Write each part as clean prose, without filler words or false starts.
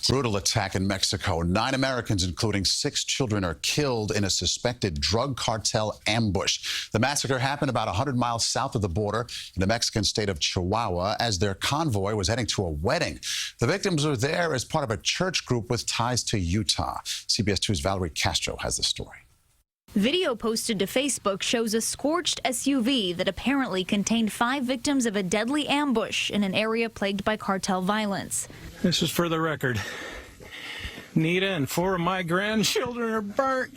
Brutal attack in Mexico. 9 Americans, including 6 children, are killed in a suspected drug cartel ambush. The massacre happened about 100 miles south of the border in the Mexican state of Chihuahua as their convoy was heading to a wedding. The victims were there as part of a church group with ties to Utah. CBS 2's Valerie Castro has the story. Video posted to Facebook shows a scorched SUV that apparently contained 5 victims of a deadly ambush in an area plagued by cartel violence. This is for the record. Nita and 4 of my grandchildren are burnt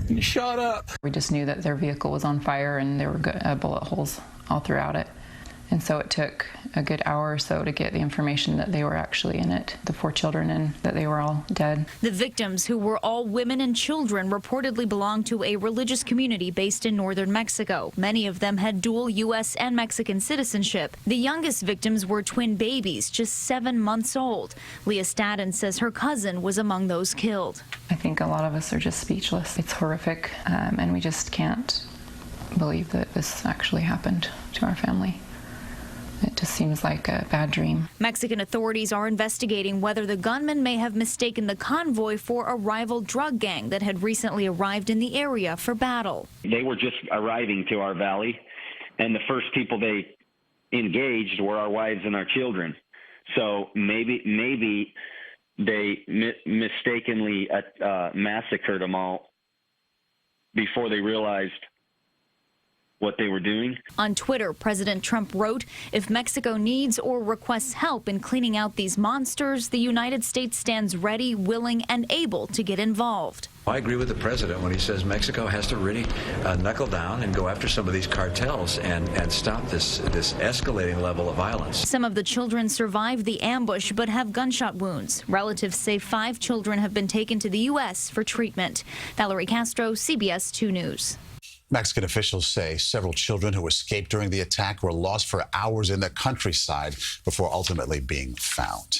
and shot up. We just knew that their vehicle was on fire and there were bullet holes all throughout it. And so it took a good hour or so to get the information that they were actually in it, the 4 children, and that they were all dead. The victims, who were all women and children, reportedly belonged to a religious community based in northern Mexico. Many of them had dual U.S. and Mexican citizenship. The youngest victims were twin babies, just 7 months old. Leah Stodden says her cousin was among those killed. I think a lot of us are just speechless. It's horrific, and we just can't believe that this actually happened to our family. It just seems like a bad dream. Mexican authorities are investigating whether the gunman may have mistaken the convoy for a rival drug gang that had recently arrived in the area for battle. They were just arriving to our valley, and the first people they engaged were our wives and our children. So maybe they mistakenly massacred them all before they realized what they were doing. On Twitter, President Trump wrote, "If Mexico needs or requests help in cleaning out these monsters, the United States stands ready, willing, and able to get involved." I agree with the president when he says Mexico has to really knuckle down and go after some of these cartels and stop this escalating level of violence. Some of the children survived the ambush but have gunshot wounds. Relatives say 5 children have been taken to the U.S. for treatment. Valerie Castro, CBS 2 News. Mexican officials say several children who escaped during the attack were lost for hours in the countryside before ultimately being found.